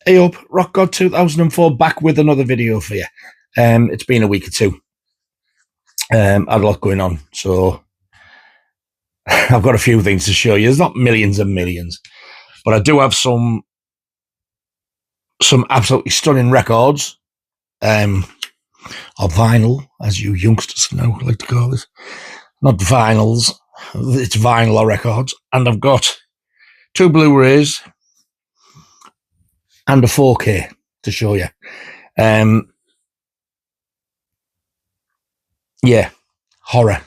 Hey up, Rock God 2004 back with another video for you. It's been a week or two. Had a lot going on, so I've got a few things to show you. There's not millions and millions, but I do have some absolutely stunning records, or vinyl, as you youngsters now like to call it. Not vinyls, it's vinyl or records. And I've got 2 Blu-rays and a 4K to show you. Yeah, horror.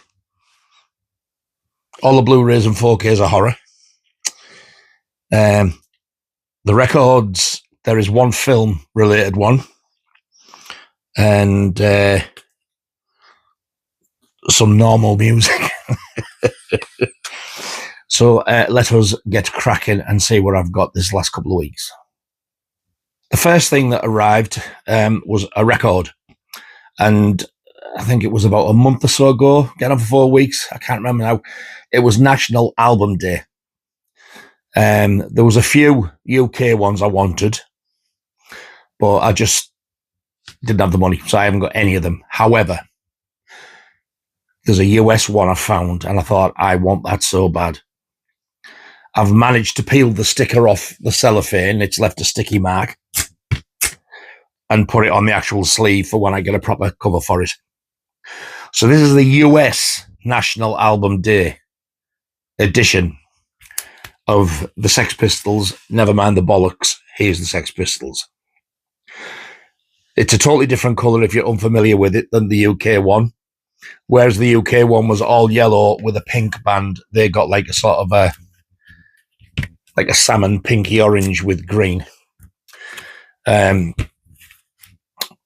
All the Blu-rays and 4Ks are horror. The records, there is one film-related one, and some normal music. So let us get cracking and see what I've got this last couple of weeks. The first thing that arrived was a record, and I think it was about a month or so ago, getting on for 4 weeks, I can't remember now. It was National Album Day. There was a few UK ones I wanted, but I just didn't have the money, so I haven't got any of them. However, there's a US one I found, and I thought, I want that so bad. I've managed to peel the sticker off the cellophane. It's left a sticky mark, and put it on the actual sleeve for when I get a proper cover for it. So this is the US National Album Day edition of the Sex Pistols, Never Mind the Bollocks, Here's the Sex Pistols. It's a totally different colour if you're unfamiliar with it than the UK one. Whereas the UK one was all yellow with a pink band, they got like a sort of a salmon pinky orange with green.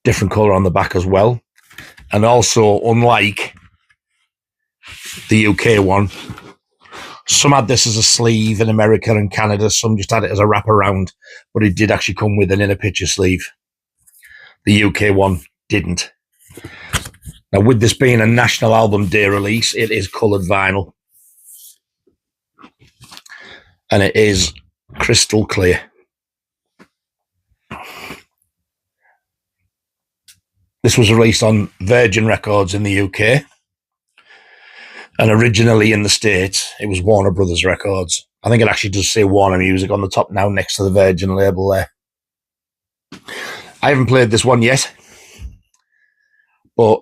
Different colour on the back as well. And also, unlike the UK one, some had this as a sleeve in America and Canada, some just had it as a wraparound, but it did actually come with an inner picture sleeve. The UK one didn't. Now, with this being a National Album Day release, it is coloured vinyl. And it is crystal clear. This was released on Virgin Records in the UK. And originally in the States, it was Warner Brothers Records. I think it actually does say Warner Music on the top now next to the Virgin label there. I haven't played this one yet. But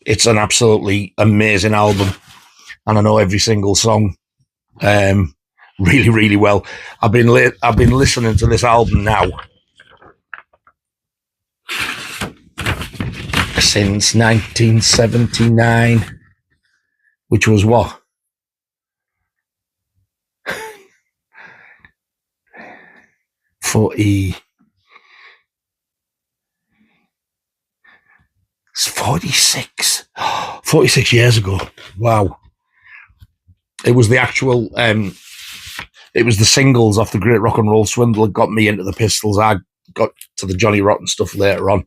it's an absolutely amazing album. And I know every single song really, really well. I've been listening to this album now since 1979, which was what? 46 years ago. Wow. It was the actual, it was the singles off the Great Rock and Roll Swindle that got me into the Pistols. I got to the Johnny Rotten stuff later on.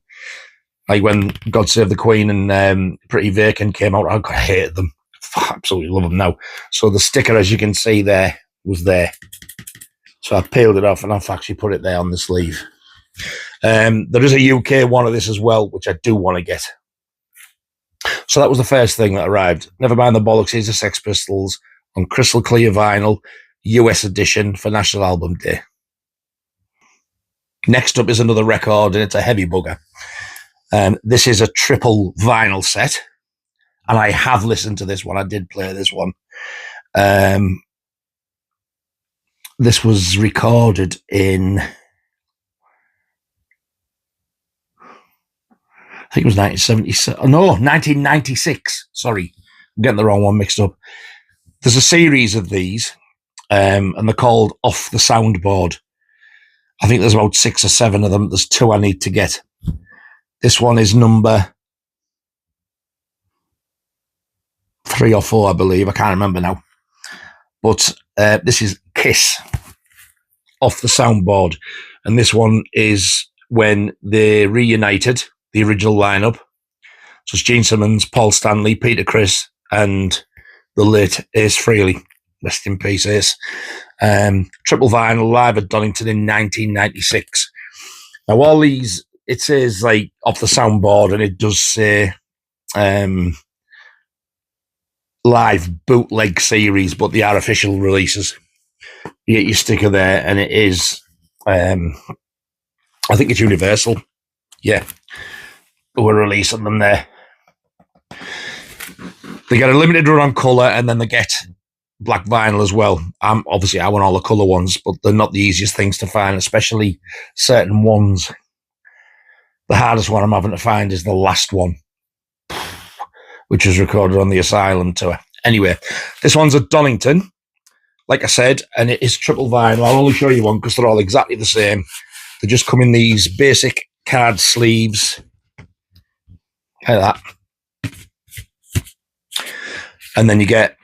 Like when God Save the Queen and Pretty Vacant came out, I hated them. I absolutely love them now. So the sticker, as you can see there, was there. So I peeled it off and I've actually put it there on the sleeve. There is a UK one of this as well, which I do want to get. So that was the first thing that arrived. Never Mind the Bollocks, Here's the Sex Pistols on crystal clear vinyl, US edition for National Album Day. Next up is another record, and it's a heavy bugger. This is a triple vinyl set, and I have listened to this one. I did play this one. This was recorded in, I think it was 1996. Sorry, I'm getting the wrong one mixed up. There's a series of these, and they're called Off the Soundboard. I think there's about 6 or 7 of them. There's 2 I need to get. This one is number 3 or 4, I believe. I can't remember now. But this is Kiss, Off the Soundboard. And this one is when they reunited the original lineup. So it's Gene Simmons, Paul Stanley, Peter Criss, and the late Ace Frehley. Rest in peace, Ace. Triple vinyl live at Donington in 1996. Now, all these, it says like Off the Soundboard, and it does say live bootleg series, but they are official releases. You get your sticker there, and it is, I think it's Universal. Yeah, we're releasing them there. They get a limited run on colour, and then they get black vinyl as well. Obviously, I want all the colour ones, but they're not the easiest things to find, especially certain ones. The hardest one I'm having to find is the last one, which was recorded on the Asylum tour. Anyway, this one's at Donington, like I said, and it is triple vinyl. I'll only show you one because they're all exactly the same. They just come in these basic card sleeves, like that. And then you get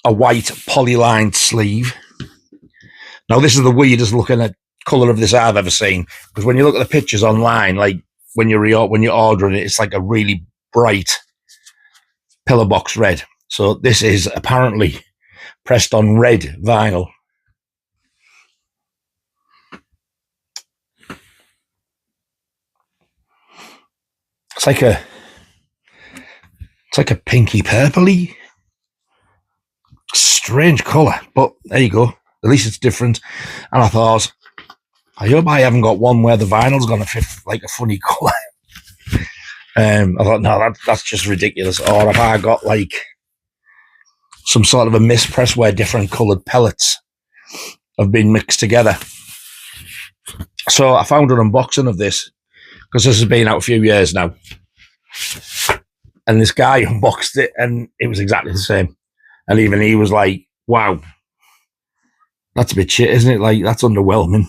a white polylined sleeve. Now, this is the weirdest looking at colour of this I've ever seen, because when you look at the pictures online, like when you're ordering it, it's like a really bright pillar box red. So this is apparently pressed on red vinyl. It's like a pinky purpley, strange colour, but there you go. At least it's different. And I thought, I hope I haven't got one where the vinyl's going to fit like a funny colour. I thought, no, that's just ridiculous. Or have I got like some sort of a mispress where different coloured pellets have been mixed together? So I found an unboxing of this, because this has been out a few years now. And this guy unboxed it, and it was exactly the same. And even he was like, wow, that's a bit shit, isn't it? Like, that's underwhelming.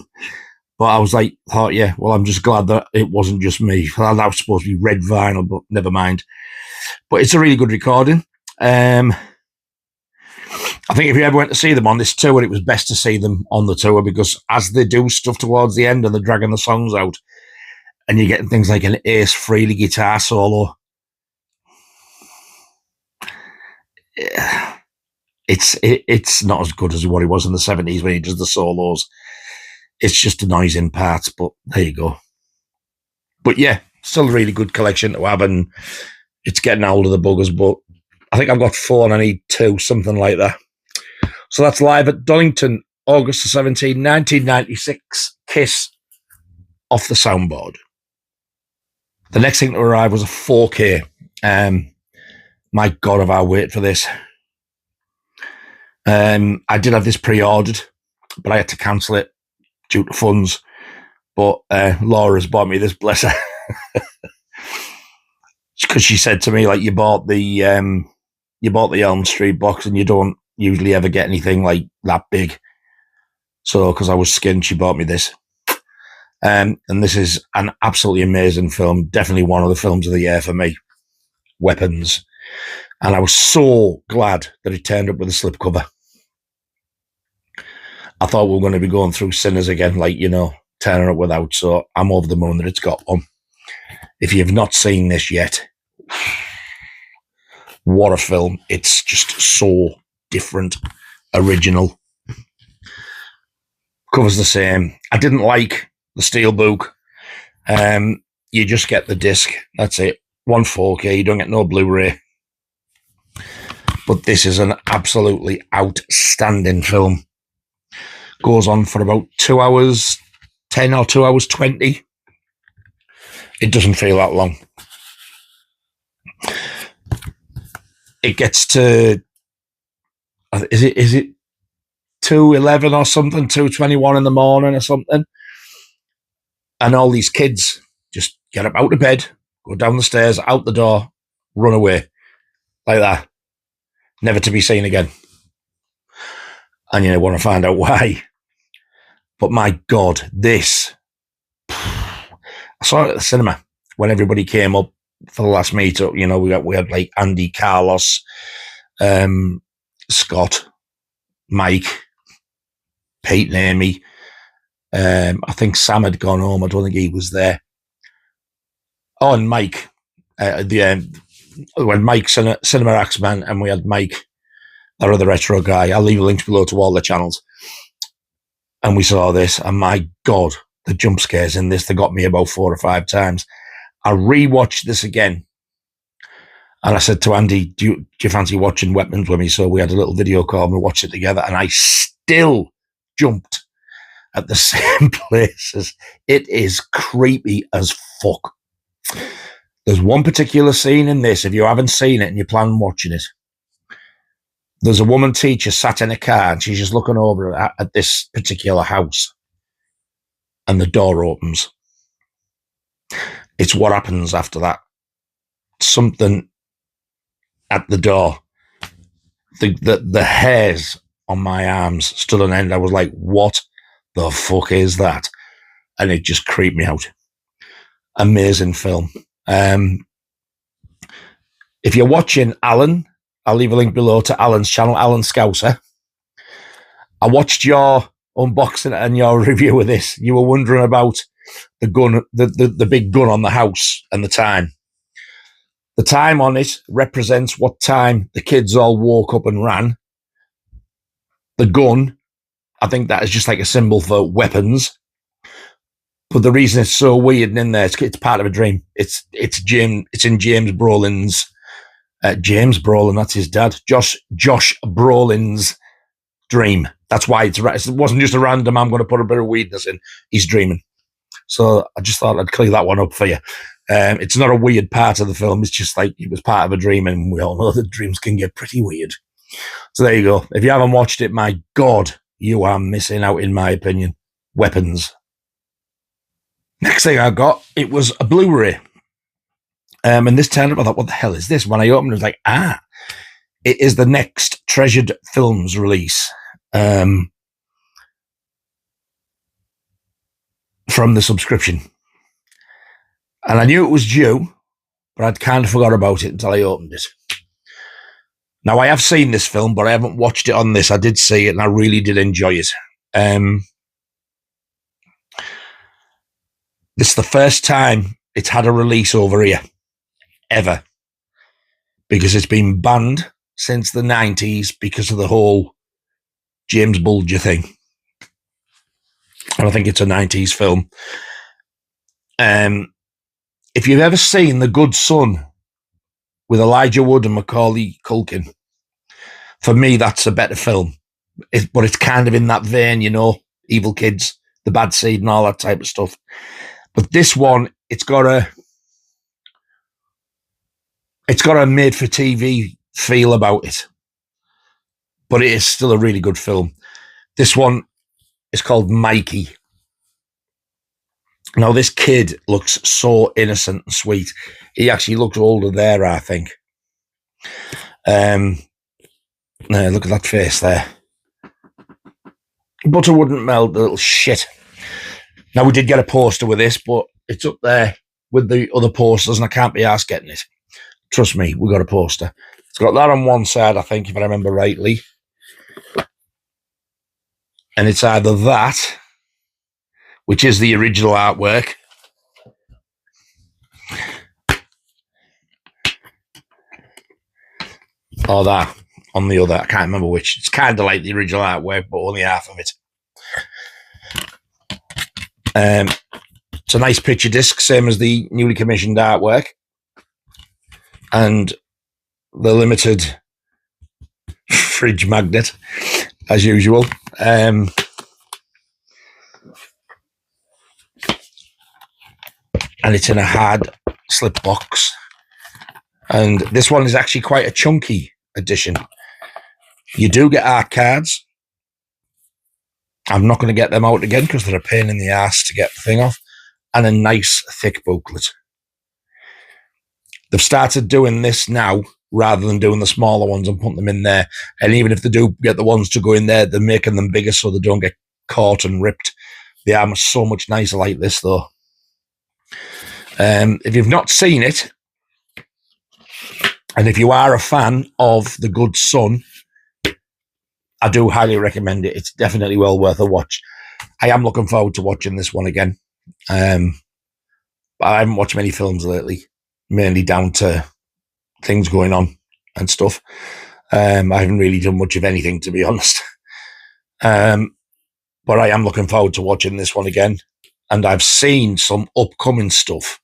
But I was like, thought, yeah, well, I'm just glad that it wasn't just me. That was supposed to be red vinyl, but never mind. But it's a really good recording. I think if you ever went to see them on this tour, it was best to see them on the tour, because as they do stuff towards the end and they're dragging the songs out, and you're getting things like an Ace Frehley guitar solo, it's not as good as what it was in the 70s when he does the solos. It's just a noise in parts, but there you go. But yeah, still a really good collection to have, and it's getting older, the buggers, but I think I've got 4 and I need 2, something like that. So that's live at Donington, August the 17th, 1996, Kiss, Off the Soundboard. The next thing to arrive was a 4K. My God, have I waited for this. I did have this pre-ordered, but I had to cancel it due to funds. But Laura's bought me this, bless her. Because she said to me, like, you bought the Elm Street box, and you don't usually ever get anything like that big. So, because I was skinned, she bought me this. And this is an absolutely amazing film. Definitely one of the films of the year for me. Weapons. And I was so glad that it turned up with a slipcover. I thought we were going to be going through Sinners again, like, you know, turning up without. So I'm over the moon that it's got one. If you've not seen this yet, what a film. It's just so different, original. Cover's the same. I didn't like the steelbook. You just get the disc. That's it. 4K. You don't get no Blu Ray. But this is an absolutely outstanding film. Goes on for about 2 hours 10 or 2 hours 20. It doesn't feel that long. It gets to, is it 2:11 or something, 2:21 in the morning or something, and all these kids just get up out of bed, go down the stairs, out the door, run away. like that, never to be seen again. And you want to find out why. But my God, this, I saw it at the cinema when everybody came up for the last meetup. We had like Andy, Carlos, Scott, Mike, Pete and Amy. I think Sam had gone home. I don't think he was there. Oh, and Mike. When Mike's Cinema Axeman, and we had Mike, our other retro guy. I'll leave links below to all the channels. And we saw this, and my God, the jump scares in this, they got me about 4 or 5 times. I rewatched this again, and I said to Andy, do you fancy watching Weapons with me? So we had a little video call, and we watched it together, and I still jumped at the same places. It is creepy as fuck. There's one particular scene in this, if you haven't seen it and you plan on watching it, there's a woman teacher sat in a car, and she's just looking over at this particular house, and the door opens. It's what happens after that. Something at the door. The hairs on my arms stood on end. I was like, what the fuck is that? And it just creeped me out. Amazing film. If you're watching Alan, I'll leave a link below to Alan's channel, Alan Scouser. I watched your unboxing and your review of this. You were wondering about the gun, the big gun on the house and the time. The time on it represents what time the kids all woke up and ran. The gun, I think that is just like a symbol for weapons. But the reason it's so weird and in there, it's part of a dream. It's in James Brolin's. James Brolin, that's his dad. Josh Brolin's dream. That's why it wasn't just a random, I'm going to put a bit of weirdness in. He's dreaming. So I just thought I'd clear that one up for you. It's not a weird part of the film. It's just like it was part of a dream, and we all know that dreams can get pretty weird. So there you go. If you haven't watched it, my God, you are missing out, in my opinion. Weapons. Next thing I got, it was a Blu Ray. And this turned up, I thought, what the hell is this? When I opened it, I was like, it is the next Treasured Films release from the subscription. And I knew it was due, but I'd kind of forgot about it until I opened it. Now, I have seen this film, but I haven't watched it on this. I did see it, and I really did enjoy it. This is the first time it's had a release over here. Ever, because it's been banned since the 90s because of the whole James Bulger thing. And I think it's a 90s film. If you've ever seen The Good Son with Elijah Wood and Macaulay Culkin, for me, that's a better film. But it's kind of in that vein, Evil Kids, The Bad Seed and all that type of stuff. But this one, it's got a made-for-TV feel about it, but it is still a really good film. This one is called Mikey. Now, this kid looks so innocent and sweet. He actually looks older there, I think. Look at that face there. Butter wouldn't melt, the little shit. Now, we did get a poster with this, but it's up there with the other posters, and I can't be arsed getting it. Trust me, we got a poster. It's got that on one side, I think, if I remember rightly. And it's either that, which is the original artwork, or that on the other. I can't remember which. It's kind of like the original artwork, but only half of it. It's a nice picture disc, same as the newly commissioned artwork. And the limited fridge magnet, as usual. And it's in a hard slip box. And this one is actually quite a chunky edition. You do get art cards. I'm not going to get them out again because they're a pain in the ass to get the thing off. And a nice thick booklet. They've started doing this now rather than doing the smaller ones and putting them in there. And even if they do get the ones to go in there, they're making them bigger so they don't get caught and ripped. They are so much nicer like this, though. If you've not seen it, and if you are a fan of The Good Son, I do highly recommend it. It's definitely well worth a watch. I am looking forward to watching this one again. But I haven't watched many films lately, mainly down to things going on and stuff. I haven't really done much of anything, to be honest. But I am looking forward to watching this one again. And I've seen some upcoming stuff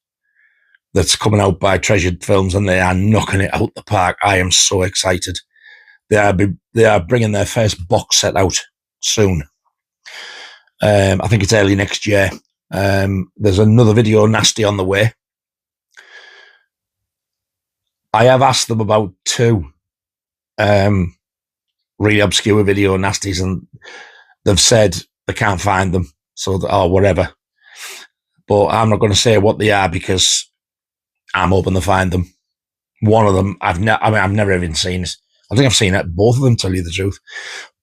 that's coming out by Treasured Films, and they are knocking it out the park. I am so excited. They are bringing their first box set out soon. I think it's early next year. There's another video nasty on the way. I have asked them about 2 really obscure video nasties, and they've said they can't find them, so whatever. But I'm not going to say what they are because I'm hoping to find them. One of them, I've never even seen it. I think I've seen it, both of them, tell you the truth.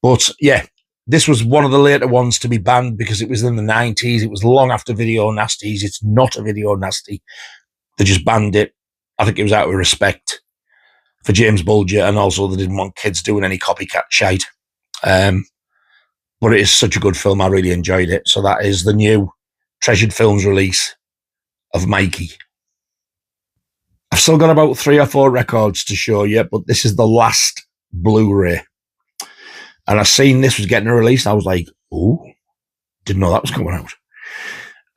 But yeah, this was one of the later ones to be banned because it was in the 90s. It was long after video nasties. It's not a video nasty. They just banned it. I think it was out of respect for James Bulger, and also they didn't want kids doing any copycat shite. But it is such a good film. I really enjoyed it. So that is the new Treasured Films release of Mikey. I've still got about 3 or 4 records to show you, but this is the last Blu-ray. And I seen this was getting a release, and I was like, ooh, didn't know that was coming out.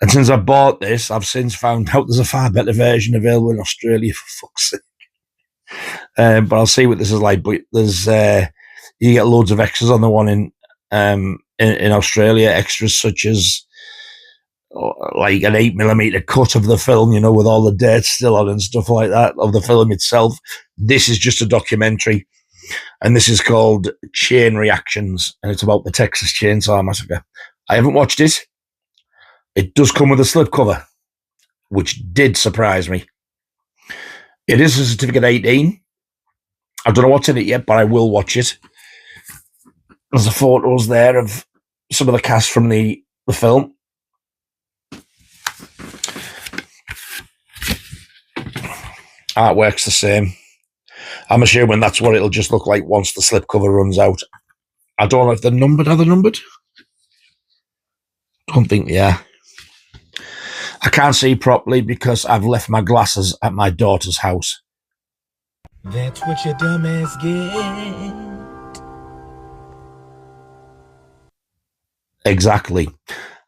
And since I bought this, I've since found out there's a far better version available in Australia, for fuck's sake. But I'll see what this is like. But there's you get loads of extras on the one in Australia, extras such as like an 8mm cut of the film, you know, with all the dirt still on and stuff like that, of the film itself. This is just a documentary, and this is called Chain Reactions, and it's about the Texas Chainsaw Massacre. I haven't watched it. It does come with a slipcover, which did surprise me. It is a certificate 18. I don't know what's in it yet, but I will watch it. There's the photos there of some of the cast from the film. Artwork's the same. I'm assuming that's what it'll just look like once the slipcover runs out. I don't know if they're numbered. Are they numbered? Don't think they are. I can't see properly because I've left my glasses at my daughter's house. That's what your dumbass get. Exactly.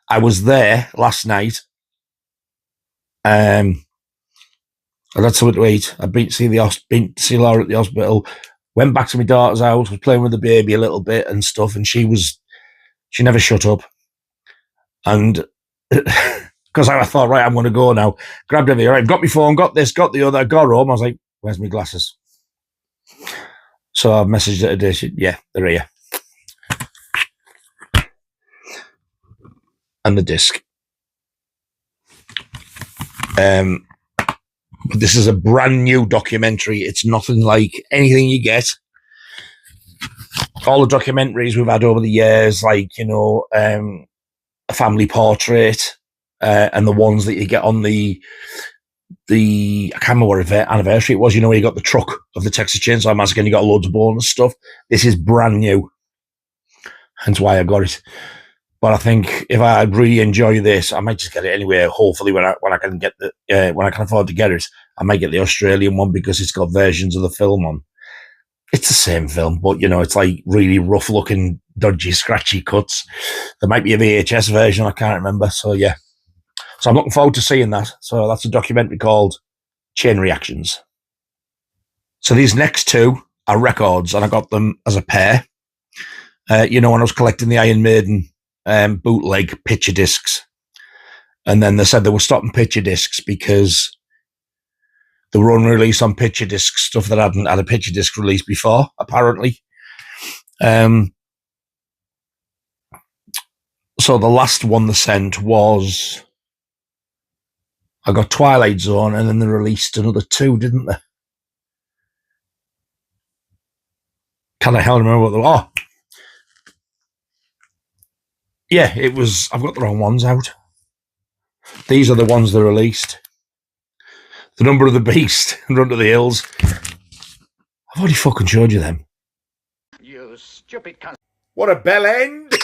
I was there last night. I had something to eat. I'd been to see Laura at the hospital. Went back to my daughter's house. Was playing with the baby a little bit and stuff. And she never shut up. And because I thought, right, I'm going to go now. Grabbed everything. Right, got my phone, got this, got the other. Got home. I was like, where's my glasses? So I messaged her today. She said, yeah, they're here. And the disc. But this is a brand new documentary. It's nothing like anything you get. All the documentaries we've had over the years, like, you know, A Family Portrait, and the ones that you get on the I can't remember what anniversary it was, you know, where you got the truck of the Texas Chainsaw Massacre and you got loads of bonus stuff. This is brand new. Hence why I got it. But I think if I really enjoy this, I might just get it anyway. Hopefully, when I can get when I can afford to get it, I might get the Australian one because it's got versions of the film on. It's the same film, but you know, it's like really rough looking, dodgy, scratchy cuts. There might be a VHS version, I can't remember. So yeah, so I'm looking forward to seeing that. So that's a documentary called Chain Reactions. So these next 2 are records, and I got them as a pair. You know, when I was collecting the Iron Maiden bootleg picture discs, and then they said they were stopping picture discs because they were unreleased on picture discs, stuff that hadn't had a picture disc release before, apparently. So the last one they sent was, I got Twilight Zone, and then they released another 2, didn't they? Can I hell remember what they were? Oh, yeah, it was. I've got the wrong ones out. These are the ones they released. The Number of the Beast and Run to the Hills. I've already fucking showed you them. You stupid cunt. What a bell end!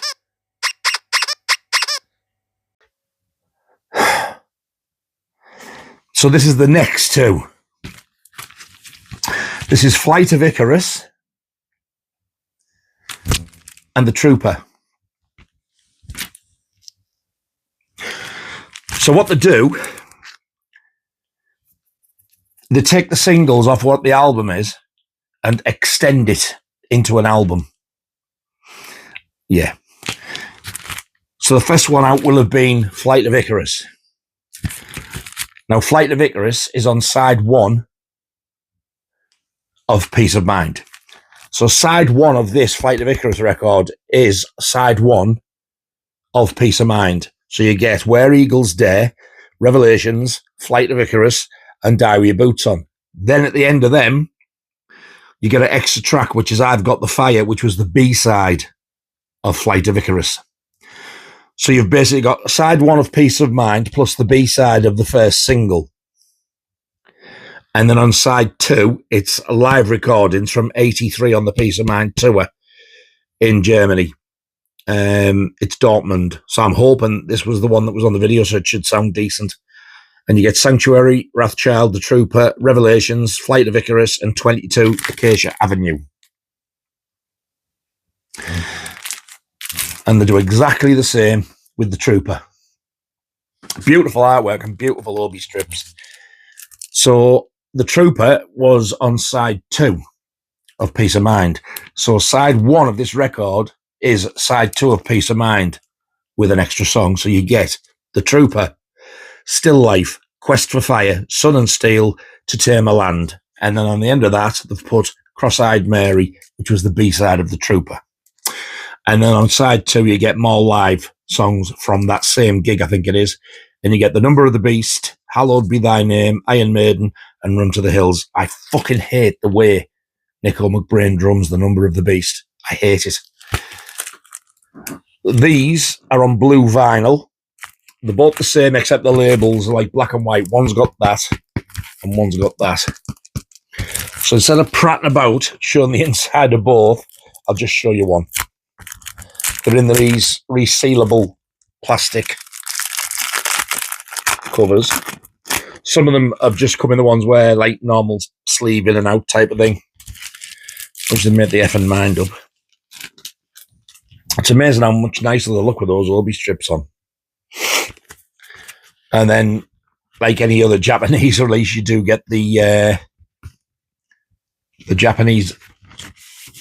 So this is the next two. This is Flight of Icarus and The Trooper. So what they do, they take the singles off what the album is and extend it into an album. Yeah. So the first one out will have been Flight of Icarus. Now, Flight of Icarus is on side 1 of Peace of Mind. So side 1 of this Flight of Icarus record is side 1 of Peace of Mind. So you get Where Eagles Dare, Revelations, Flight of Icarus, and Die With Your Boots On. Then at the end of them, you get an extra track, which is I've Got the Fire, which was the B-side of Flight of Icarus. So you've basically got side 1 of Peace of Mind plus the B-side of the first single. And then on side 2, it's live recordings from 83 on the Peace of Mind tour in Germany. It's Dortmund. So I'm hoping this was the one that was on the video, so it should sound decent. And you get Sanctuary, Wrathchild, The Trooper, Revelations, Flight of Icarus, and 22 Acacia Avenue. And they do exactly the same with The Trooper. Beautiful artwork and beautiful obi strips. So The Trooper was on side 2 of Peace of Mind. So side 1 of this record is side 2 of Peace of Mind with an extra song. So you get The Trooper, Still Life, Quest for Fire, Sun and Steel, To Tame a Land. And then on the end of that, they've put Cross-Eyed Mary, which was the B-side of The Trooper. And then on side 2, you get more live songs from that same gig, I think it is. And you get The Number of the Beast, Hallowed Be Thy Name, Iron Maiden, and Run to the Hills. I fucking hate the way Nico McBrain drums The Number of the Beast. I hate it. These are on blue vinyl. They're both the same, except the labels are like black and white. One's got that, and one's got that. So instead of prattling about showing the inside of both, I'll just show you one. They're in these resealable plastic covers. Some of them have just come in the ones where like normal sleeve in and out type of thing, which they made the effing mind up. It's amazing how much nicer they look with those obi strips on. And then, like any other Japanese release, you do get the Japanese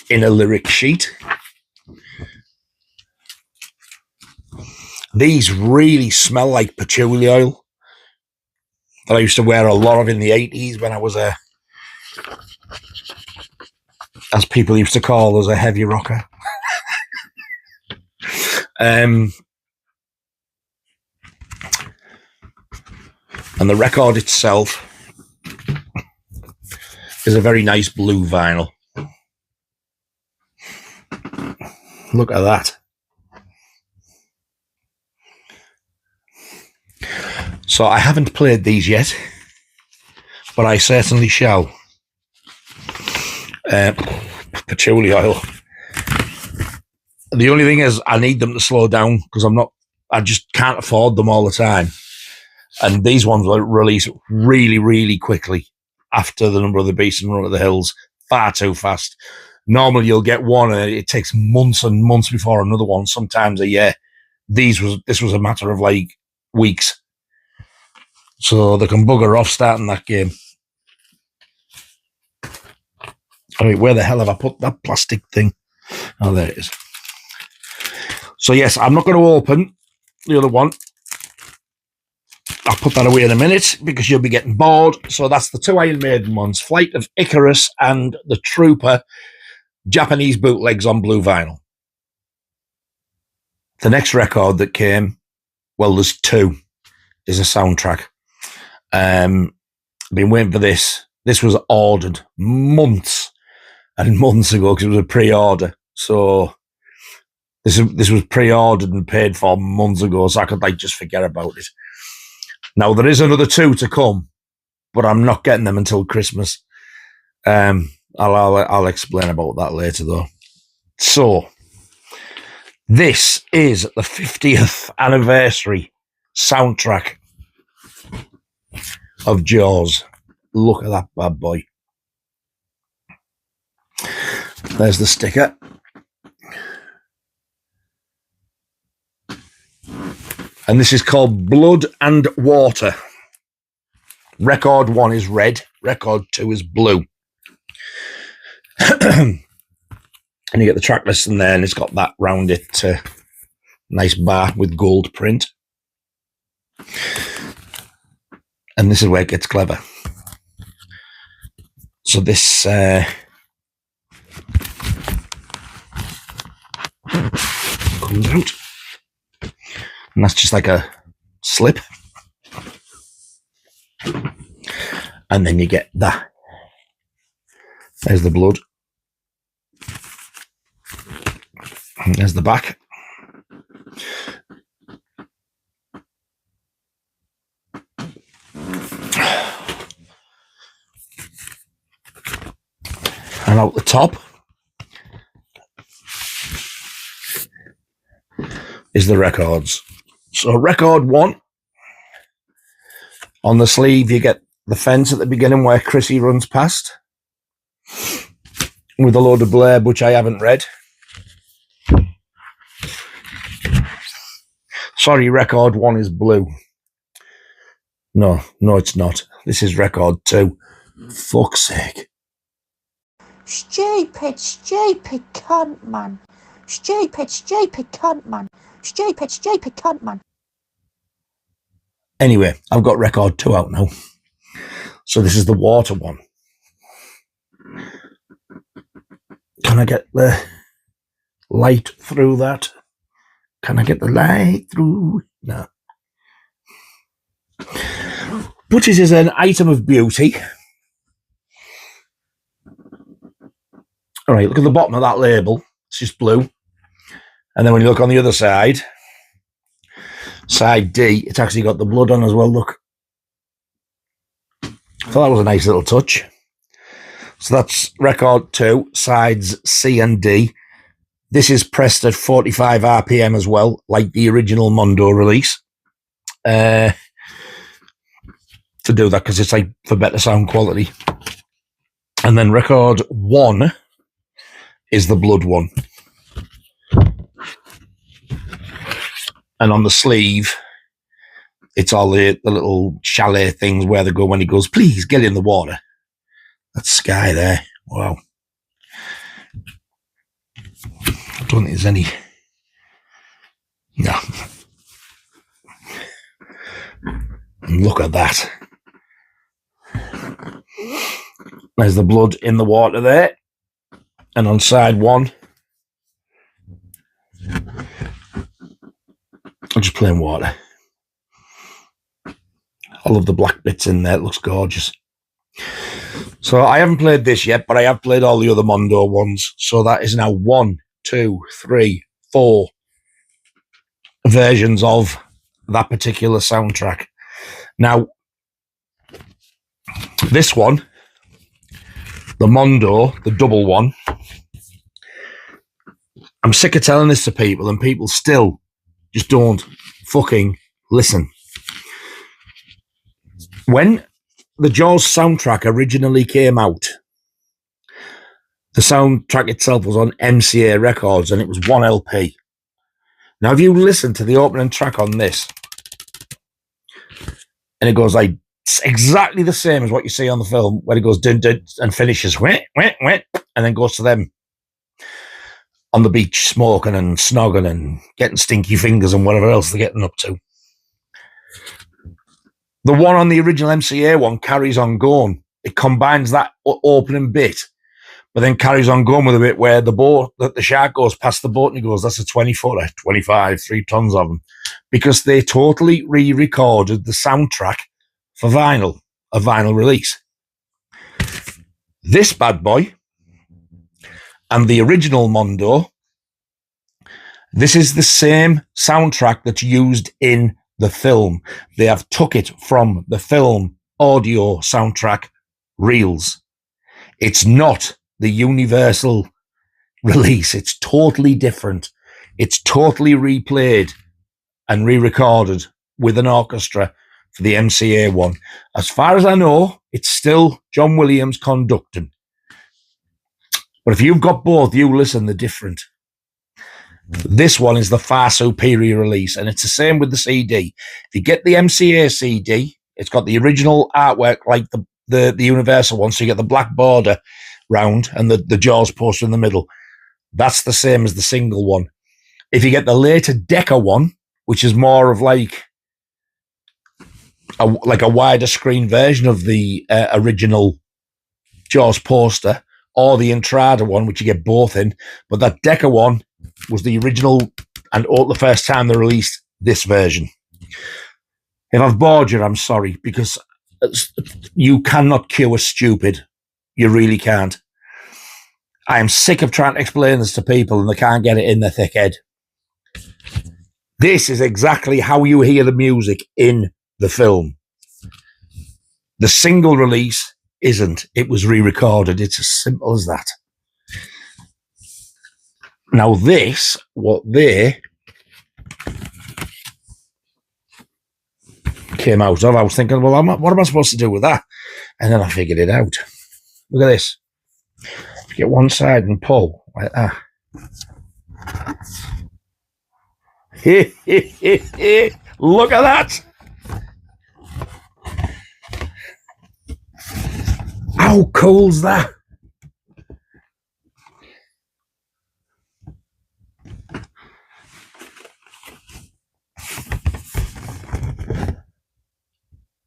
inner lyric sheet. These really smell like patchouli oil that I used to wear a lot of in the 80s when I was as people used to call us, a heavy rocker. And the record itself is a very nice blue vinyl. Look at that. So I haven't played these yet, but I certainly shall. Patchouli oil. The only thing is I need them to slow down because I just can't afford them all the time. And these ones will release really, really quickly after The Number of the Beast and Run to the Hills. Far too fast. Normally you'll get one and it takes months and months before another one, sometimes a year. This was a matter of like weeks. So they can bugger off starting that game. I mean, where the hell have I put that plastic thing? Oh, there it is. So yes, I'm not going to open the other one. I'll put that away in a minute because you'll be getting bored. So that's the two Iron Maiden ones, Flight of Icarus and The Trooper, Japanese bootlegs on blue vinyl. The next record that came, well, there's two, is a soundtrack. I've been waiting for this. This was ordered months, and months ago because it was a pre-order. So this was pre-ordered and paid for months ago, so I could like just forget about it. Now there is another 2 to come, but I'm not getting them until Christmas. I'll explain about that later though. So this is the 50th anniversary soundtrack of Jaws. Look at that bad boy. There's the sticker. And this is called Blood and Water. Record 1 is red. Record 2 is blue. And you get the track list in there, and it's got that round it. Nice bar with gold print. And this is where it gets clever. So this comes out. And that's just like a slip. And then you get that. There's the blood. And there's the back. And out the top is the records. So record 1, on the sleeve you get the fence at the beginning where Chrissy runs past with a load of blurb which I haven't read. Sorry, record 1 is blue. No, it's not. This is record 2. Fuck's sake. Stupid cunt, man. Stupid cunt, man. Stupid cunt, man. Anyway, I've got record 2 out now. So this is the water one. Can I get the light through that? Can I get the light through? No. But it is an item of beauty. All right, look at the bottom of that label. It's just blue. And then when you look on the other side, side D, it's actually got the blood on as well, look. So that was a nice little touch. So that's record 2, sides C and D. This is pressed at 45 RPM as well, like the original Mondo release. To do that, because it's like for better sound quality. And then record 1 is the blood one. And on the sleeve, it's all the little chalet things where they go when he goes, please get in the water. That's Sky there. Wow. I don't think there's any. No. And look at that. There's the blood in the water there. And on side 1, just plain water. I love the black bits in there. It looks gorgeous. So I haven't played this yet, but I have played all the other Mondo ones. So that is now 1, 2, 3, 4 versions of that particular soundtrack. Now, this one, the Mondo, the double one, I'm sick of telling this to people, and people still just don't fucking listen. When the Jaws soundtrack originally came out, the soundtrack itself was on MCA Records, and it was 1 LP. Now, if you listen to the opening track on this, and it goes like exactly the same as what you see on the film, where it goes dun dun and finishes wet, wet, wet, and then goes to them on the beach smoking and snogging and getting stinky fingers and whatever else they're getting up to. The one on the original MCA one carries on going. It combines that opening bit, but then carries on going with a bit where the boat, that the shark goes past the boat and he goes, that's a 20-footer, 25, 3 tons of them. Because they totally re-recorded the soundtrack for vinyl, a vinyl release. This bad boy And the original Mondo, this is the same soundtrack that's used in the film. They have took it from the film audio soundtrack reels. It's not the Universal release. It's totally different. It's totally replayed and re-recorded with an orchestra for the MCA one. As far as I know, it's still John Williams conducting. But if you've got both, you listen, they're different. This one is the far superior release, and it's the same with the CD. If you get the MCA CD, it's got the original artwork like the Universal one, so you get the black border round and the Jaws poster in the middle. That's the same as the single one. If you get the later Decca one, which is more of like a wider screen version of the original Jaws poster, or the Entrada one, which you get both in, but that Decca one was the original, and the first time they released this version. If I've bored you, I'm sorry, because you cannot cure stupid. You really can't. I am sick of trying to explain this to people and they can't get it in their thick head. This is exactly how you hear the music in the film. The single release isn't. It was re-recorded. It's as simple as that. Now this, what they came out of, I was thinking, well, what am I supposed to do with that? And then I figured it out. Look at this. Get one side and pull like that. Look at that. How cool's that?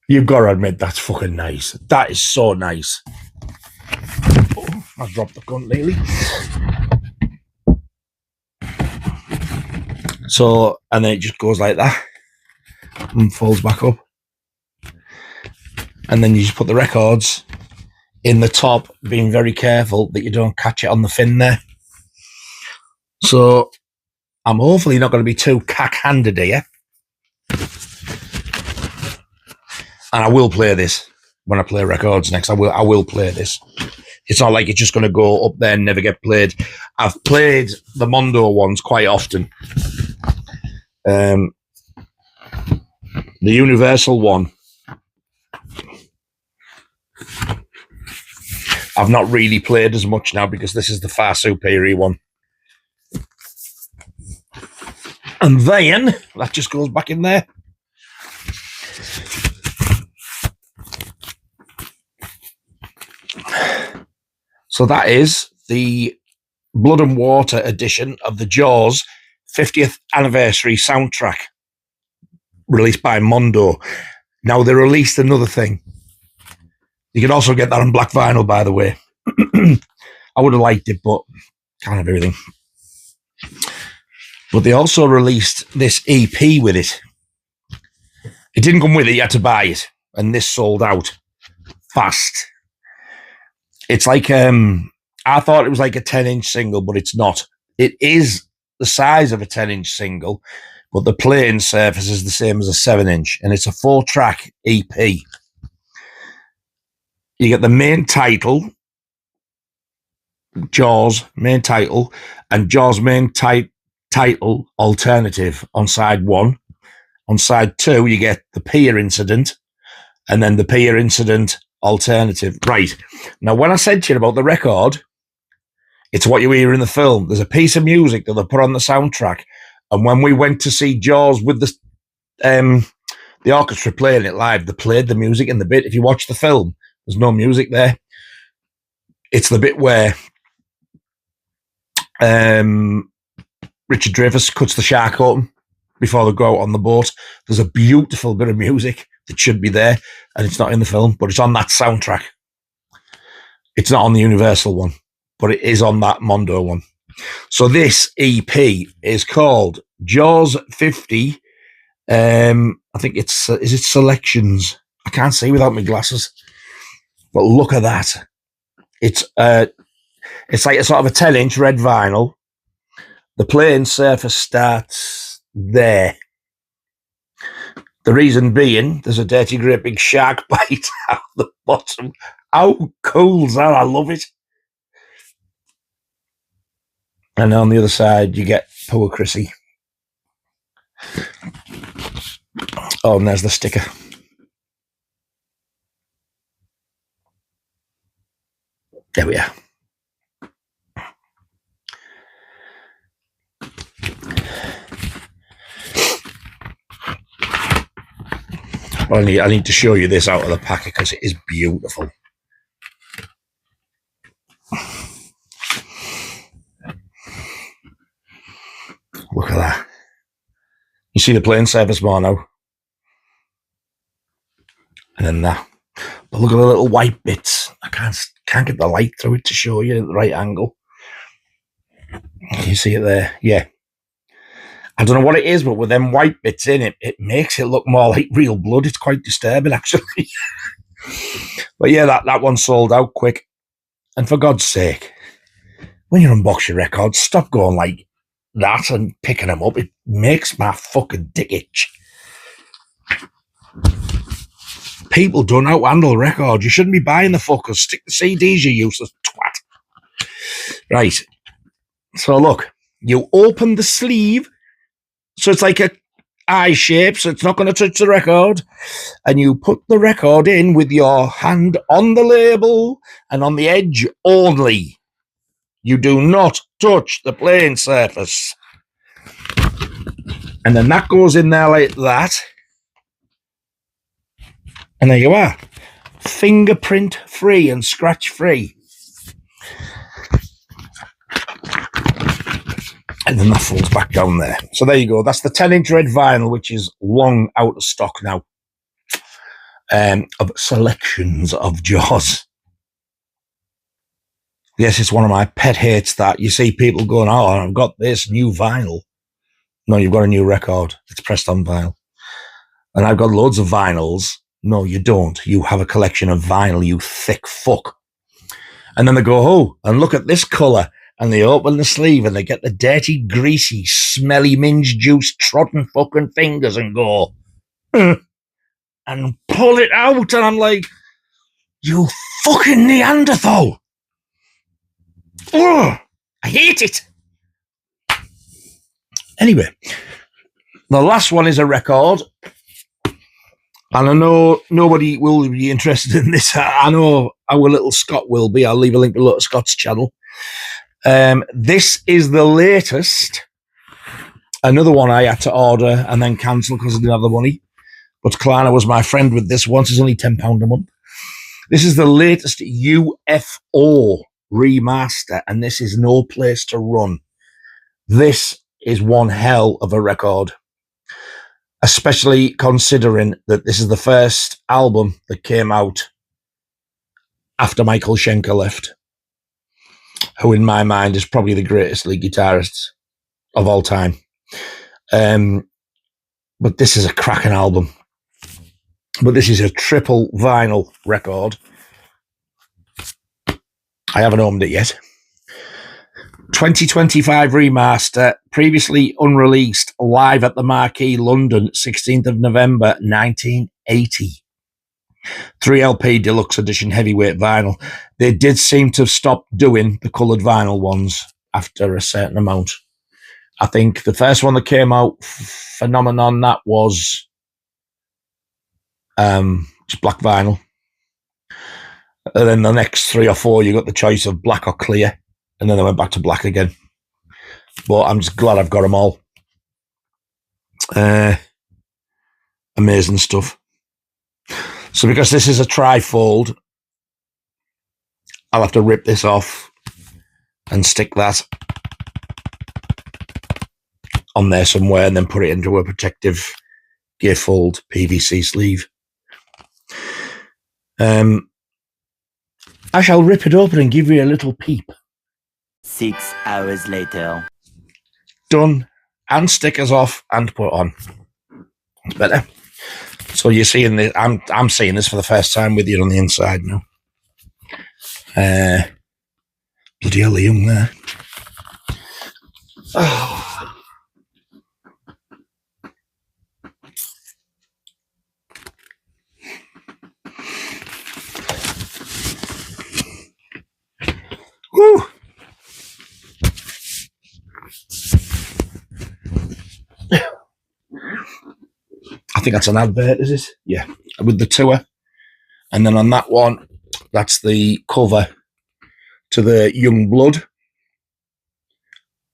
You've got to admit, that's fucking nice. That is so nice. Oh, I dropped the gun lately. So, and then it just goes like that and folds back up. And then you just put the records in the top, being very careful that you don't catch it on the fin there. So, I'm hopefully not going to be too cack-handed here. And I will play this when I play records next. I will play this. It's not like it's just going to go up there and never get played. I've played the Mondo ones quite often. The Universal one, I've not really played as much now because this is the far superior one. And then that just goes back in there. So that is the Blood and Water edition of the Jaws 50th anniversary soundtrack released by Mondo. Now they released another thing. You can also get that on black vinyl, by the way. I would have liked it, but can't have everything. But they also released this EP with it. It didn't come with it, you had to buy it. And this sold out fast. It's like, I thought it was like a 10-inch single, but it's not. It is the size of a 10-inch single, but the playing surface is the same as a 7-inch, and it's a 4-track EP. You get the main title, Jaws main title, and Jaws main title alternative on side 1. On side 2, you get the pier incident, and then the pier incident alternative. Right. Now, when I said to you about the record, it's what you hear in the film. There's a piece of music that they put on the soundtrack, and when we went to see Jaws with the orchestra playing it live, they played the music in the bit. If you watch the film, there's no music there. It's the bit where Richard Dreyfuss cuts the shark open before they go out on the boat. There's a beautiful bit of music that should be there, and it's not in the film, but it's on that soundtrack. It's not on the Universal one, but it is on that Mondo one. So this EP is called Jaws 50. I think is it Selections? I can't see without my glasses, but look at that. It's It's like a sort of a 10-inch red vinyl. The playing surface starts there. The reason being, there's a dirty, great big shark bite out the bottom. How cool's that? I love it. And on the other side, you get Poor Chrissy. Oh, and there's the sticker. There we are. I need to show you this out of the packet because it is beautiful. Look at that. You see the playing surface more now. And then that. But look at the little white bits. I can't get the light through it to show you at the right angle. You see it there? Yeah. I don't know what it is, but with them white bits in it, it makes it look more like real blood. It's quite disturbing, actually. But yeah, that one sold out quick. And for God's sake, when you unbox your records, stop going like that and picking them up. It makes my fucking dick itch. People don't outhandle records. You shouldn't be buying the fuckers. Stick the CDs, you useless twat. Right. So look, you open the sleeve, so it's like a eye shape, so it's not going to touch the record, and you put the record in with your hand on the label and on the edge only. You do not touch the playing surface. And then that goes in there like that. And there you are. Fingerprint free and scratch free. And then that falls back down there. So there you go. That's the 10-inch red vinyl, which is long out of stock now. Of selections of Jaws. Yes, it's one of my pet hates that you see people going, oh, I've got this new vinyl. No, you've got a new record. It's pressed on vinyl. And I've got loads of vinyls. No, you don't. You have a collection of vinyl, you thick fuck. And then they go, oh, and look at this colour. And they open the sleeve and they get the dirty, greasy, smelly minge juice trodden fucking fingers and go, and pull it out. And I'm like, you fucking Neanderthal. Oh, I hate it. Anyway, the last one is a record. And I know nobody will be interested in this. I know our little Scott will be. I'll leave a link below to Scott's channel. This is the latest. Another one I had to order and then cancel because I didn't have the money. But Klarna was my friend with this one. So it's only £10 a month. This is the latest UFO remaster, and this is No Place to Run. This is one hell of a record, especially considering that this is the first album that came out after Michael Schenker left, who in my mind is probably the greatest lead guitarist of all time. But this is a cracking album. But this is a triple vinyl record. I haven't opened it yet. 2025 remaster, previously unreleased, live at the Marquee, London, 16th of November, 1980. 3LP deluxe edition heavyweight vinyl. They did seem to have stopped doing the coloured vinyl ones after a certain amount. I think the first one that came out, Phenomenon, that was just black vinyl. And then the next 3 or 4, you got the choice of black or clear. And then I went back to black again. But I'm just glad I've got them all. Amazing stuff. So because this is a trifold, I'll have to rip this off and stick that on there somewhere and then put it into a protective gatefold PVC sleeve. I shall rip it open and give you a little peep. 6 hours later. Done. And stickers off and put on. It's better. So you're seeing this. I'm seeing this for the first time with you on the inside now. Bloody hell, young there. Oh. Woo. I think that's an advert, is it? Yeah, with the tour. And then on that one, that's the cover to the Young Blood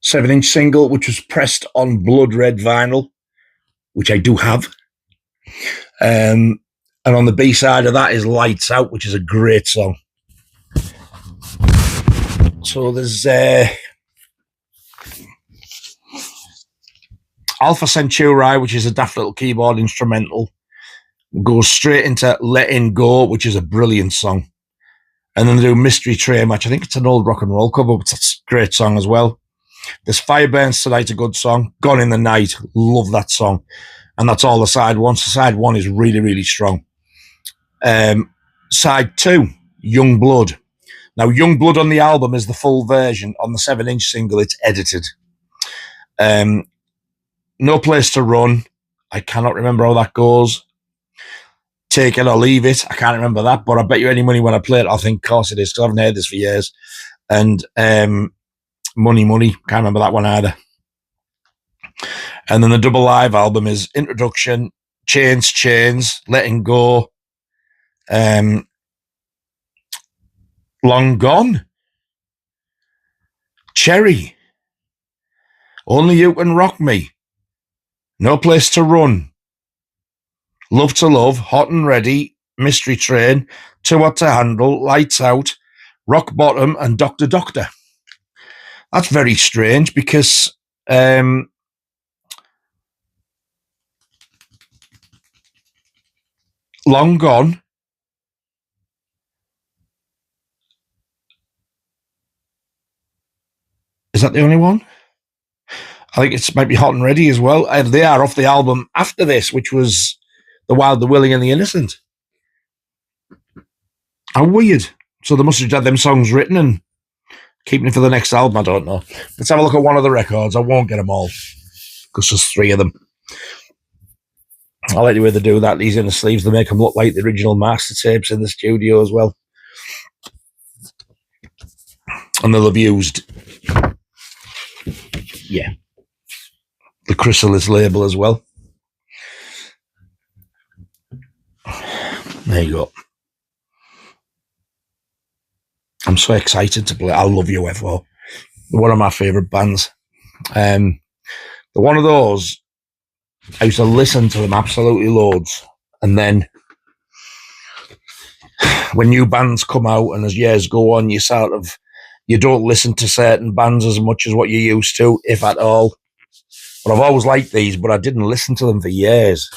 7-inch single, which was pressed on blood red vinyl, which I do have. And on the B-side of that is Lights Out, which is a great song. So there's Alpha Centauri, which is a daft little keyboard instrumental. Goes straight into Letting Go, which is a brilliant song. And then they do Mystery Train, which I think it's an old rock and roll cover, but it's a great song as well. There's Fire Burns Tonight, a good song. Gone in the Night, love that song. And that's all the side one. So side one is really, really strong. Side two, Young Blood. Now, Young Blood on the album is the full version. On the 7-inch single, it's edited. No Place to Run. I cannot remember how that goes. Take It or Leave It. I can't remember that, but I bet you any money when I play it, I'll think, of course it is, because I haven't heard this for years. And Money, can't remember that one either. And then the double live album is Introduction, Chains, Letting Go, Long Gone, Cherry, Only You Can Rock Me, No Place to Run, Love to Love, Hot and Ready, Mystery Train, Too Hot to Handle, Lights Out, Rock Bottom, and Doctor. That's very strange because Long Gone is that the only one? I think it might be Hot and Ready as well. They are off the album after this, which was The Wild, the Willing, and the Innocent. How weird. So they must have had them songs written and keeping it for the next album. I don't know. Let's have a look at one of the records. I won't get them all because there's 3 of them. I like the way they do that. These inner sleeves, they make them look like the original master tapes in the studio as well. And they'll have used, yeah, the Chrysalis label as well. There you go. I'm so excited to play. I love UFO. They're one of my favourite bands. They're one of those, I used to listen to them absolutely loads. And then when new bands come out and as years go on, you don't listen to certain bands as much as what you used to, if at all. But I've always liked these, but I didn't listen to them for years.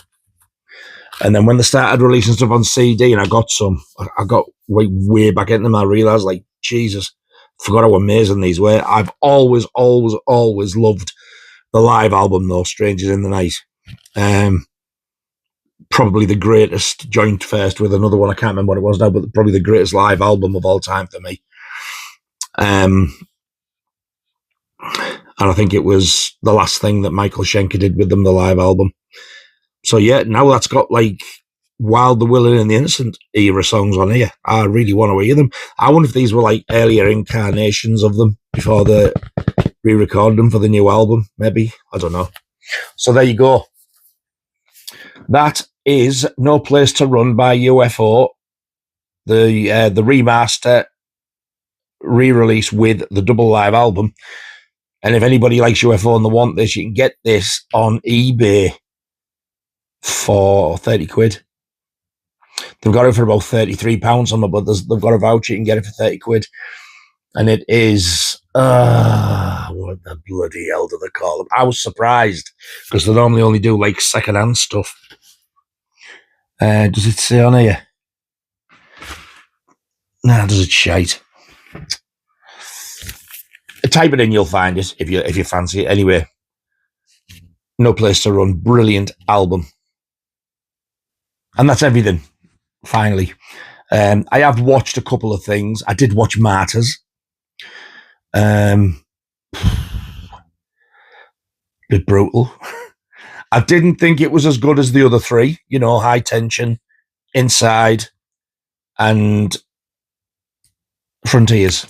And then when they started releasing stuff on CD and I got some, I got way back into them, I realised, like, Jesus, forgot how amazing these were. I've always loved the live album, though, Strangers in the Night. Probably the greatest joint first with another one. I can't remember what it was now, but probably the greatest live album of all time for me. And I think it was the last thing that Michael Schenker did with them, the live album. So yeah, now that's got like Wild, the Willing, and the Innocent era songs on here. I really want to hear them. I wonder if these were like earlier incarnations of them before they re-recorded them for the new album. Maybe, I don't know. So there you go. That is No Place to Run by UFO. The remaster re-release with the double live album. And if anybody likes UFO and they want this, you can get this on eBay for 30 quid. They've got it for about £33 on it, but they've got a voucher, you can get it for 30 quid. And it is, what the bloody hell do they call them? I was surprised, because they normally only do like second-hand stuff. Does it say on here? Nah, does it shite? Type it in, you'll find it if you fancy it. Anyway, No Place to Run, brilliant album. And that's everything, finally. I have watched a couple of things. I did watch Martyrs. Bit brutal. I didn't think it was as good as the other three, you know, High Tension, Inside, and Frontiers.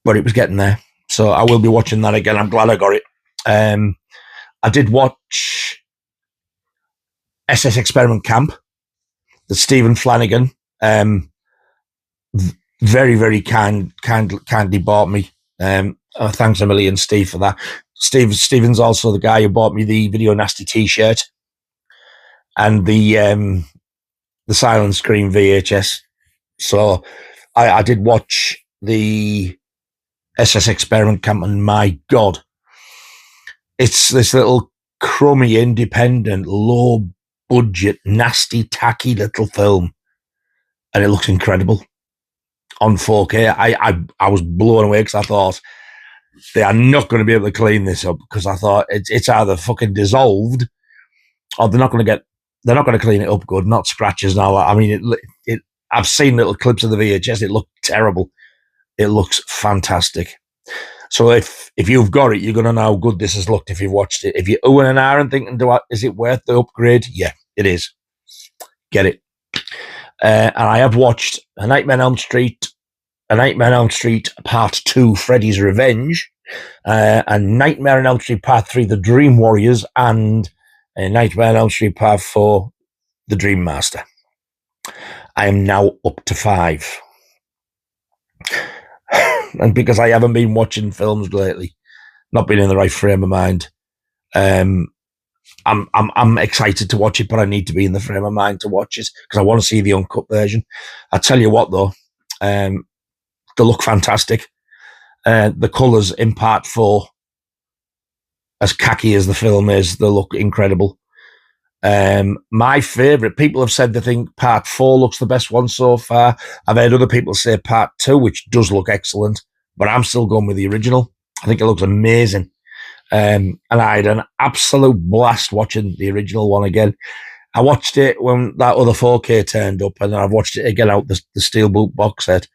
But it was getting there. So I will be watching that again. I'm glad I got it. I did watch SS Experiment Camp, the Stephen Flanagan. Very, very kindly bought me. Thanks a million, Steve, for that. Stephen's also the guy who bought me the Video Nasty T-shirt and the Silent Scream VHS. So I did watch the SS Experiment Camp, and my God, it's this little crummy, independent, low-budget, nasty, tacky little film, and it looks incredible on 4K. I was blown away because I thought they are not going to be able to clean this up, because I thought it's either fucking dissolved or they're not going to clean it up good, not scratches now. I mean, I've seen little clips of the VHS. It looked terrible. It looks fantastic. So if you've got it, you're going to know how good this has looked if you've watched it. If you're oohing and ahhing thinking, is it worth the upgrade? Yeah, it is. Get it. And I have watched A Nightmare on Elm Street Part 2, Freddy's Revenge, and Nightmare on Elm Street Part 3, The Dream Warriors, and Nightmare on Elm Street Part 4, The Dream Master. I am now up to 5. And because I haven't been watching films lately, not been in the right frame of mind, I'm excited to watch it, but I need to be in the frame of mind to watch it because I want to see the uncut version. I tell you what, though, they look fantastic. The colours in Part 4, as khaki as the film is, they look incredible. My favourite, people have said they think Part 4 looks the best one so far. I've heard other people say Part 2, which does look excellent, but I'm still going with the original. I think it looks amazing. And I had an absolute blast watching the original one again. I watched it when that other 4K turned up, and then I've watched it again out the Steelbook box set.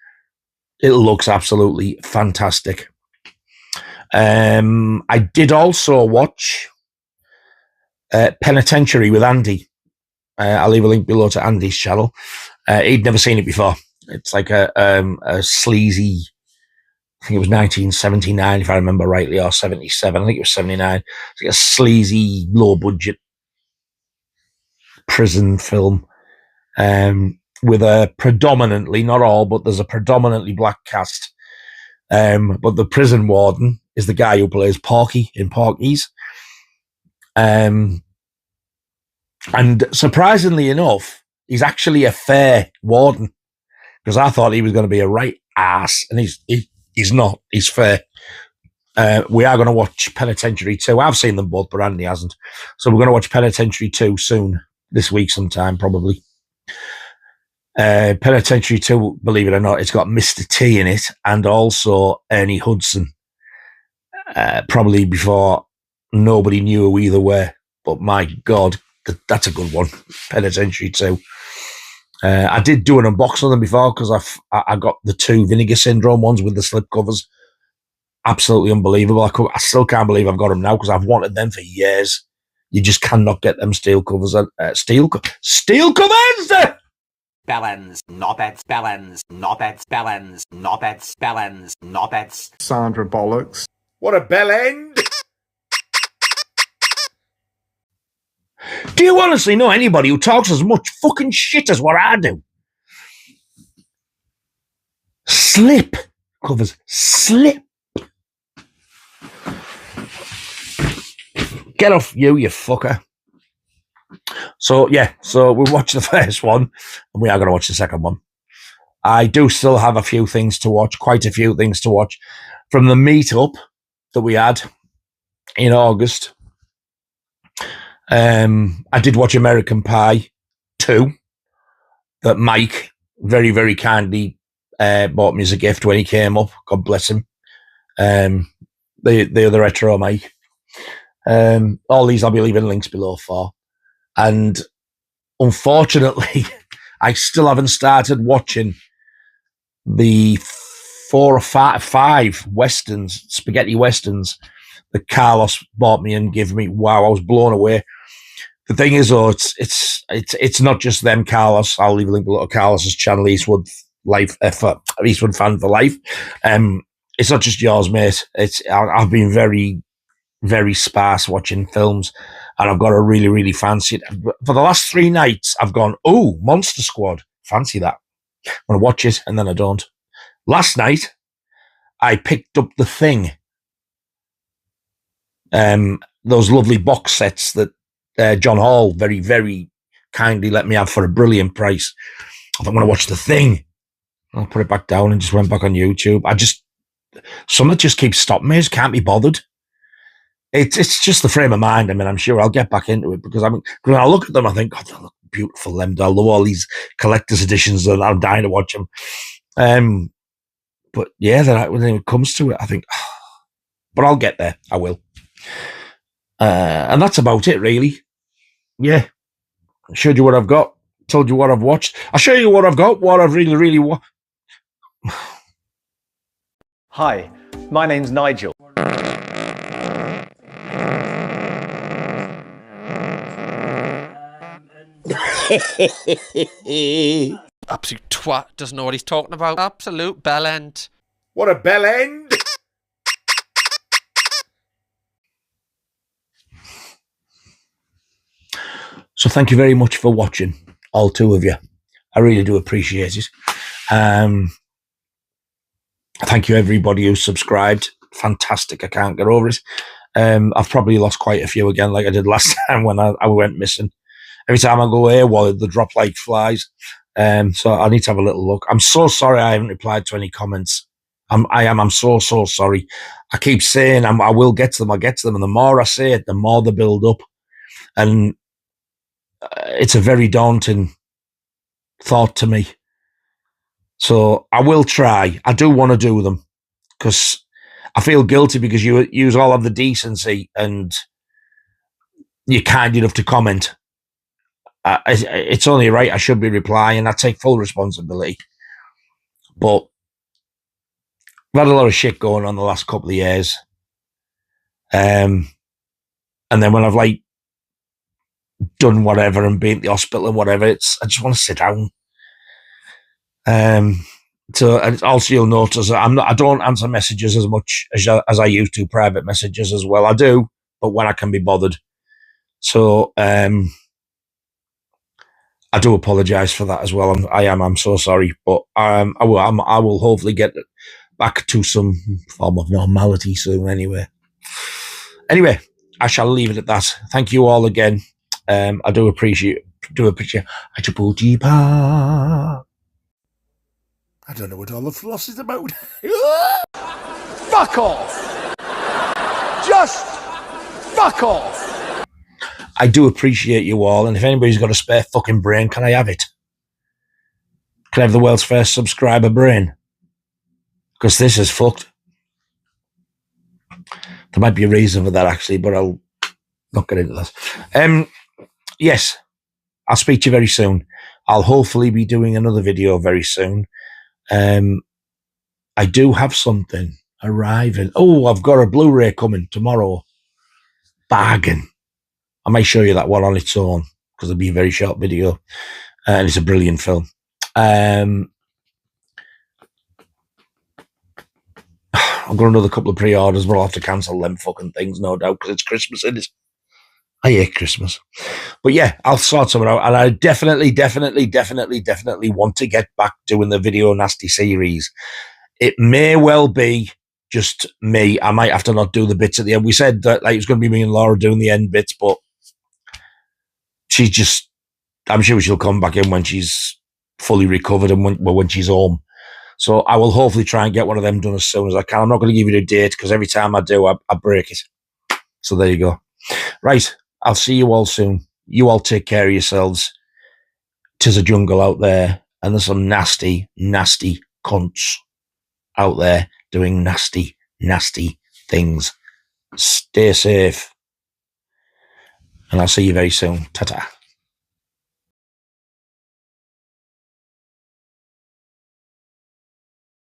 It looks absolutely fantastic. I did also watch Penitentiary with Andy. I'll leave a link below to Andy's channel. He'd never seen it before. It's like a sleazy, I think it was 1979, if I remember rightly, or 77. I think it was 79. It's like a sleazy, low-budget prison film with a predominantly, not all, but there's a predominantly black cast. But the prison warden is the guy who plays Porky in Porky's. And surprisingly enough, he's actually a fair warden, because I thought he was going to be a right ass, and he's not. He's fair. We are going to watch Penitentiary 2. I've seen them both, but Andy hasn't. So we're going to watch Penitentiary 2 soon, this week sometime, probably. Penitentiary 2, believe it or not, it's got Mr. T in it, and also Ernie Hudson. Probably before nobody knew who either were. But my God, that's a good one. Penitentiary 2. I did do an unboxing of them before, because I got the 2 Vinegar Syndrome ones with the slip covers. Absolutely unbelievable. I still can't believe I've got them now, because I've wanted them for years. You just cannot get them steel covers. Steel covers! Bellends, knobbeds, bellends, knobbeds, bellends, knobbeds, bellends, knobbeds. Sandra Bollocks. What a bell end! Do you honestly know anybody who talks as much fucking shit as what I do? Slip covers. Slip. Get off you fucker. So, yeah, so we watched the first one, and we are going to watch the second one. I do still have a few things to watch, quite a few things to watch. From the meetup that we had in August, I did watch American Pie 2, that Mike very, very kindly bought me as a gift when he came up. God bless him. The other retro Mike. All these I'll be leaving links below for. And unfortunately, I still haven't started watching the 4 or 5 westerns, spaghetti westerns that Carlos bought me and gave me. Wow, I was blown away. The thing is, though, it's not just them, Carlos. I'll leave a link below to Carlos's channel, Eastwood Eastwood Fan for Life. It's not just yours, mate. I've been very, very sparse watching films, and I've got to really, really fancy it. For the last 3 nights, I've gone, oh, Monster Squad, fancy that. I'm going to watch it, and then I don't. Last night, I picked up The Thing. Those lovely box sets that John Hall very, very kindly let me have for a brilliant price. I thought, I'm going to watch The Thing. I'll put it back down and just went back on YouTube. Some that just keeps stopping me. I just can't be bothered. It's just the frame of mind. I mean, I'm sure I'll get back into it because when I look at them, I think, God, they look beautiful. Them, I love all these collector's editions, and I'm dying to watch them. But yeah, when it comes to it, I think, but I'll get there. I will. And that's about it, really. Yeah. I showed you what I've got. Told you what I've watched. I'll show you what I've got, what I've really, really watched. Hi, my name's Nigel. Absolute twat, doesn't know what he's talking about. Absolute bellend. What a bell end! So thank you very much for watching, all 2 of you. I really do appreciate it. Thank you, everybody who subscribed. Fantastic. I can't get over it. I've probably lost quite a few again, like I did last time when I went missing. Every time I go AWOL, they drop like flies. So I need to have a little look. I'm so sorry I haven't replied to any comments. I'm so sorry. I keep saying I will get to them. I'll get to them. And the more I say it, the more they build up. And it's a very daunting thought to me. So I will try. I do want to do them because I feel guilty because you all have the decency and you're kind enough to comment. It's only right I should be replying. I take full responsibility. But I've had a lot of shit going on the last couple of years. And then when I've done whatever and been at the hospital and whatever, I just want to sit down. So and also you'll notice I don't answer messages as much as I used to, private messages as well. I do, but when I can be bothered. So I do apologise for that as well. I'm so sorry, but I will hopefully get back to some form of normality soon. Anyway, I shall leave it at that. Thank you all again. I do appreciate. I don't know what all the floss is about. Fuck off! Just fuck off! I do appreciate you all, and if anybody's got a spare fucking brain, can I have it? Can I have the world's first subscriber brain? Because this is fucked. There might be a reason for that, actually, but I'll not get into that. Yes, I'll speak to you very soon. I'll hopefully be doing another video very soon. I do have something arriving. Oh, I've got a Blu Ray coming tomorrow. Bargain. I may show you that one on its own because it'll be a very short video, and it's a brilliant film. I've got another couple of pre-orders, but I'll have to cancel them fucking things, no doubt, because it's Christmas, isn't it? I hate Christmas. But yeah, I'll sort something out, and I definitely want to get back doing the Video Nasty series. It may well be just me. I might have to not do the bits at the end. We said that it was going to be me and Laura doing the end bits, but she's just, I'm sure she'll come back in when she's fully recovered and when she's home. So I will hopefully try and get one of them done as soon as I can. I'm not going to give you a date because every time I do, I break it. So there you go. Right. I'll see you all soon. You all take care of yourselves. 'Tis a jungle out there, and there's some nasty, nasty cunts out there doing nasty, nasty things. Stay safe. And I'll see you very soon. Ta-ta.